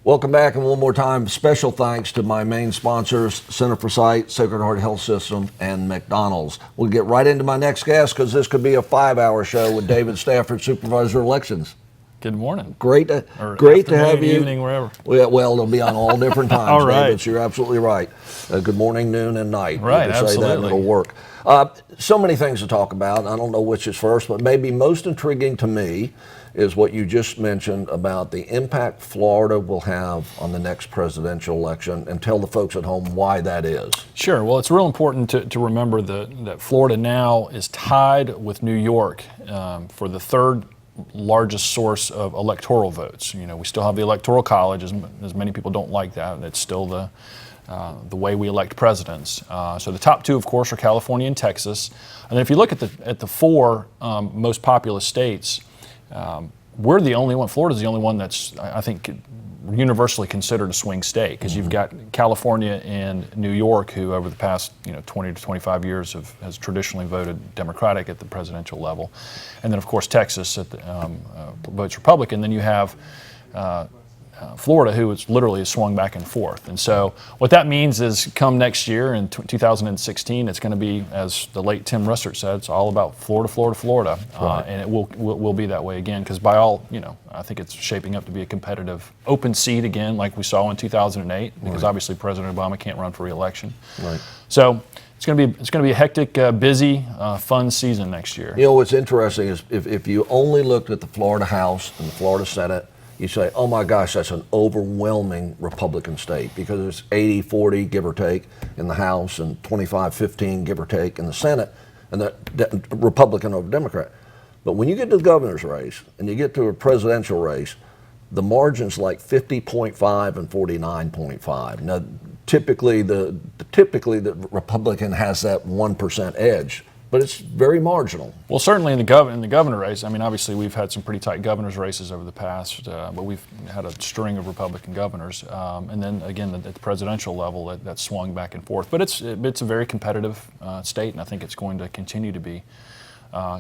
Welcome back, and one more time, special thanks to my main sponsors, Center for Sight, Sacred Heart Health System, and McDonald's. We'll get right into my next guest because this could be a 5-hour show with David Stafford, Supervisor of Elections. Good morning. Great to have you. Evening, wherever. Well, it'll be on all different times, all right. David, so you're absolutely right. Good morning, noon, and night. Right, you can absolutely. say that and it'll work. So many things to talk about. I don't know which is first, but maybe most intriguing to me is what you just mentioned about the impact Florida will have on the next presidential election, and tell the folks at home why that is. Sure. Well, it's real important to remember that Florida now is tied with New York for the third largest source of electoral votes. You know, we still have the Electoral College, as many people don't like that. It's still the way we elect presidents. So the top two, of course, are California and Texas. And then if you look at the four most populous states, we're the only one. Florida's the only one that's, I think, universally considered a swing state, because you've got California and New York, who over the past 20 to 25 years has traditionally voted Democratic at the presidential level, and then of course Texas votes Republican. Then you have Florida, who is literally swung back and forth. And so what that means is, come next year in 2016, it's going to be, as the late Tim Russert said, it's all about Florida, Florida, Florida. Right. And it will be that way again, because by all, I think it's shaping up to be a competitive open seat again, like we saw in 2008, because obviously President Obama can't run for re-election. Right. So it's going to be a hectic, busy, fun season next year. You know, what's interesting is if you only looked at the Florida House and the Florida Senate, you say, oh my gosh, that's an overwhelming Republican state, because it's 80-40, give or take, in the House, and 25-15, give or take, in the Senate, and that Republican over Democrat. But when you get to the governor's race and you get to a presidential race, the margin's like 50.5 and 49.5. Now, typically the Republican has that 1% edge, but it's very marginal. Well, certainly in the governor race, I mean, obviously we've had some pretty tight governor's races over the past, but we've had a string of Republican governors, and then again at the presidential level that swung back and forth. But it's a very competitive state, and I think it's going to continue to be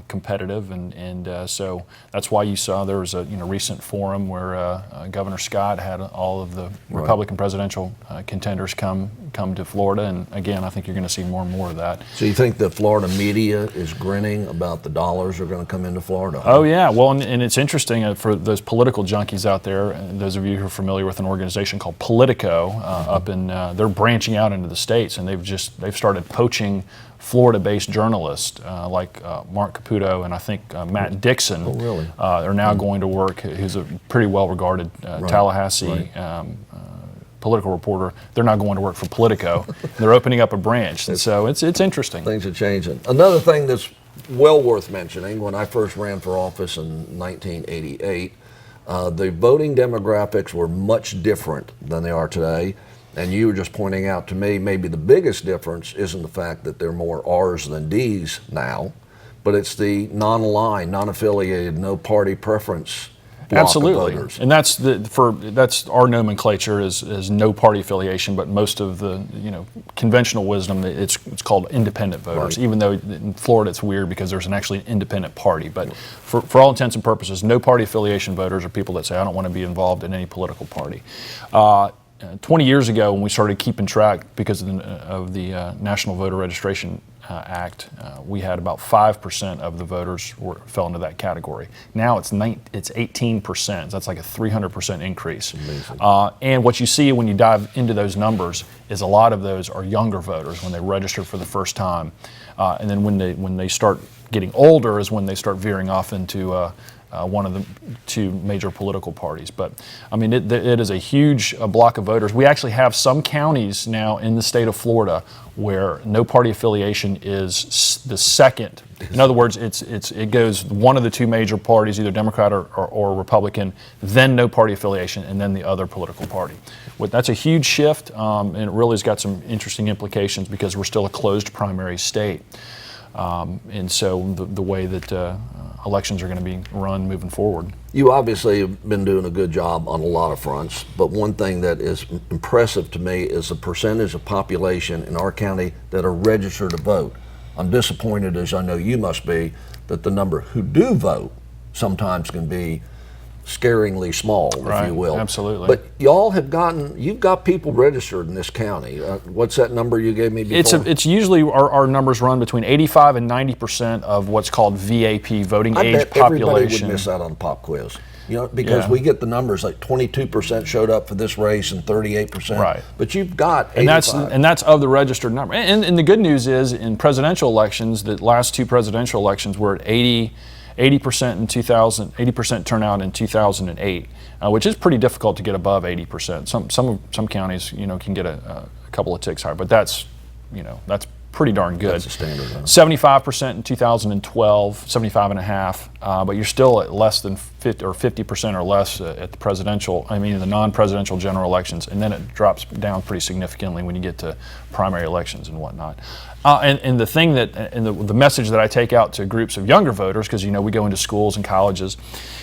competitive, and so that's why you saw there was a recent forum where Governor Scott had all of the Republican presidential contenders come to Florida, and again, I think you're going to see more and more of that. So you think the Florida media is grinning about the dollars are going to come into Florida? Oh yeah, well, and it's interesting for those political junkies out there, those of you who are familiar with an organization called Politico up in, they're branching out into the states, and they've started poaching Florida-based journalists like Mark Caputo and I think Matt Dixon. Oh, really? Are now going to work, who's a pretty well-regarded Tallahassee political reporter. They're now going to work for Politico. They're opening up a branch, and so it's interesting. Things are changing. Another thing that's well worth mentioning, when I first ran for office in 1988, the voting demographics were much different than they are today. And you were just pointing out to me, maybe the biggest difference isn't the fact that there are more R's than D's now, but it's the non-aligned, non-affiliated, no party preference block Absolutely. of voters. And that's our nomenclature is no party affiliation, but most of the conventional wisdom, it's called independent voters. Right. Even though in Florida it's weird because there's actually an independent party, but for all intents and purposes, no party affiliation voters are people that say I don't want to be involved in any political party. 20 years ago, when we started keeping track because of the National Voter Registration Act, we had about 5% of the voters fell into that category. Now it's 18%. That's like a 300% increase. And what you see when you dive into those numbers is a lot of those are younger voters when they register for the first time, and then when they start getting older is when they start veering off into one of the two major political parties. But I mean, it is a huge block of voters. We actually have some counties now in the state of Florida where no party affiliation is the second. In other words, it goes one of the two major parties, either Democrat or Republican, then no party affiliation, and then the other political party. That's a huge shift, and it really has got some interesting implications because we're still a closed primary state. And so the way that elections are going to be run moving forward. You obviously have been doing a good job on a lot of fronts, but one thing that is impressive to me is the percentage of population in our county that are registered to vote. I'm disappointed, as I know you must be, that the number who do vote sometimes can be scaringly small, if you will. Absolutely. But you've got people registered in this county. What's that number you gave me before? It's usually our numbers run between 85 and 90% of what's called VAP, voting I age bet population. everybody would miss out on pop quiz. Because we get the numbers like 22% showed up for this race and 38%. Right. But you've got 85. And that's of the registered number. And the good news is in presidential elections, the last two presidential elections were at 80% in 2000, 80% turnout in 2008, which is pretty difficult to get above 80%. Some counties, can get a couple of ticks higher, but that's pretty darn good. That's the standard. 75% in 2012, 75 and a half, but you're still at less than 50% or less at the non-presidential general elections, and then it drops down pretty significantly when you get to primary elections and whatnot. And the message that I take out to groups of younger voters, because we go into schools and colleges,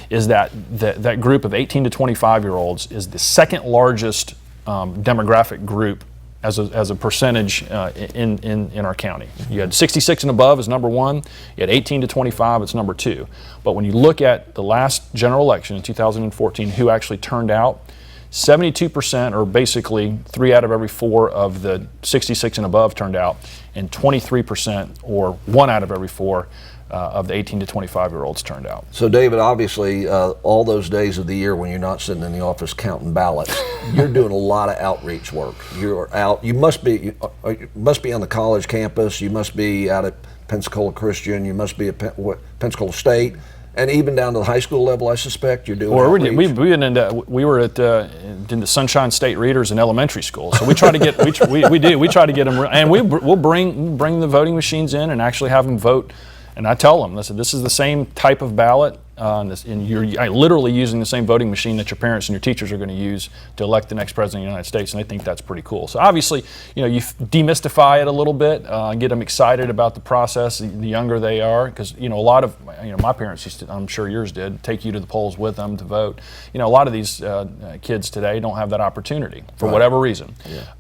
is that group of 18 to 25-year-olds is the second largest demographic group as a percentage in our county. You had 66 and above as number one. You had 18 to 25, it's number two. But when you look at the last general election in 2014, who actually turned out, 72%, or basically 3 out of every 4 of the 66 and above turned out, and 23%, or 1 out of every 4, of the 18 to 25-year-olds turned out. So, David, obviously, all those days of the year when you're not sitting in the office counting ballots, you're doing a lot of outreach work. You're out. You must be on the college campus. You must be out at Pensacola Christian. You must be at Pensacola State, and even down to the high school level. I suspect you're doing. Well, we were at in the Sunshine State Readers in elementary school, so we try to get we try to get them, and we'll bring the voting machines in and actually have them vote. And I tell them, listen, this is the same type of ballot, and you're literally using the same voting machine that your parents and your teachers are going to use to elect the next president of the United States, and they think that's pretty cool. So obviously, you demystify it a little bit, get them excited about the process the younger they are, because a lot of my parents used to, I'm sure yours did, take you to the polls with them to vote. A lot of these kids today don't have that opportunity for whatever reason,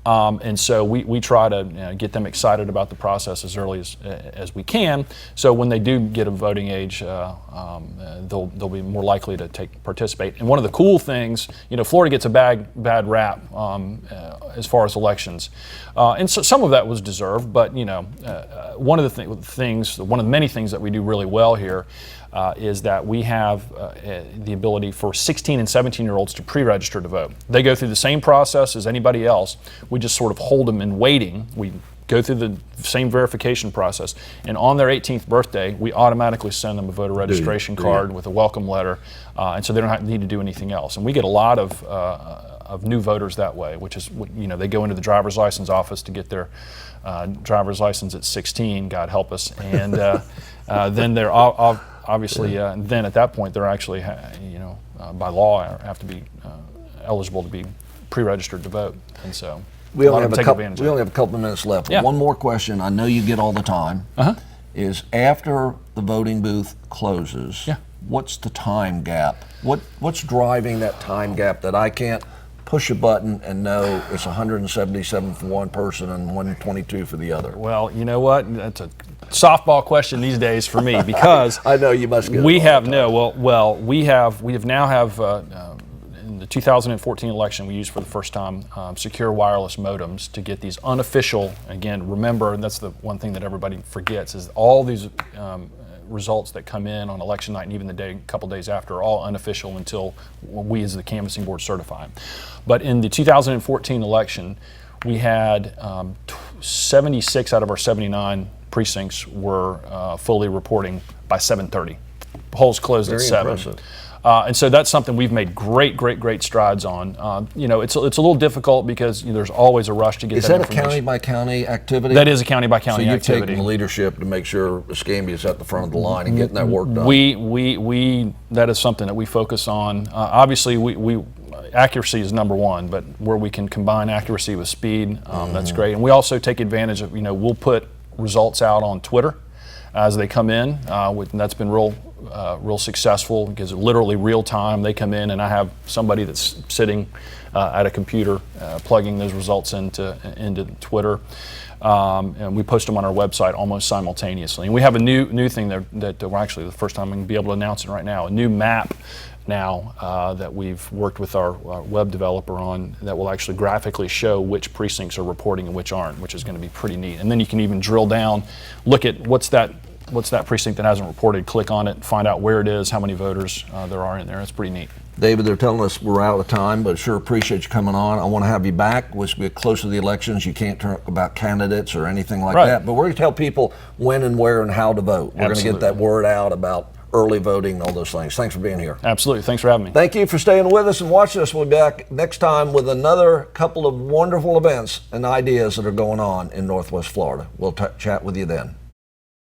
and so we try to get them excited about the process as early as we can. So when they do get a voting age, they'll be more likely to participate. And one of the cool things, Florida gets a bad rap as far as elections, and so some of that was deserved. But one of the many things that we do really well here is that we have the ability for 16 and 17-year-olds to pre-register to vote. They go through the same process as anybody else. We just sort of hold them in waiting. We go through the same verification process, and on their 18th birthday, we automatically send them a voter registration card with a welcome letter, and so they don't need to do anything else. And we get a lot of new voters that way, which is, they go into the driver's license office to get their driver's license at 16, God help us, and then they're obviously, then at that point, they're actually, by law, have to be eligible to be pre-registered to vote, and so. We only have a couple of minutes left. Yeah. One more question I know you get all the time is, after the voting booth closes, what's the time gap? What's driving that time gap that I can't push a button and know it's 177 for one person and 122 for the other? Well, you know what? That's a softball question these days for me, because I know you must get we have in the 2014 election, we used for the first time secure wireless modems to get these unofficial, again, remember, and that's the one thing that everybody forgets, is all these results that come in on election night and even the couple days after are all unofficial until we as the canvassing board certify them. But in the 2014 election, we had 76 out of our 79 precincts were fully reporting by 7:30. Polls closed at 7. Impressive. And so that's something we've made great strides on. It's a little difficult because there's always a rush to get that information. Is that a county-by-county activity? That is a county-by-county activity. So you've taken the leadership to make sure Escambia's at the front of the line and getting that work done? That is something that we focus on. Obviously, accuracy is number one, but where we can combine accuracy with speed, that's great. And we also take advantage of, we'll put results out on Twitter as they come in, and that's been real successful, because literally real time they come in and I have somebody that's sitting at a computer plugging those results into Twitter, and we post them on our website almost simultaneously. And we have a new thing that we're actually the first time we can be able to announce it right now, a new map now that we've worked with our web developer on that will actually graphically show which precincts are reporting and which aren't, which is going to be pretty neat. And then you can even drill down, look at what's that precinct that hasn't reported, click on it, find out where it is, how many voters there are in there. It's pretty neat. David, they're telling us we're out of time, but sure appreciate you coming on. I want to have you back. As we get close to the elections, you can't talk about candidates or anything like that, but we're going to tell people when and where and how to vote. We're going to get that word out about early voting and all those things. Thanks for being here. Absolutely. Thanks for having me. Thank you for staying with us and watching us. We'll be back next time with another couple of wonderful events and ideas that are going on in Northwest Florida. We'll chat with you then.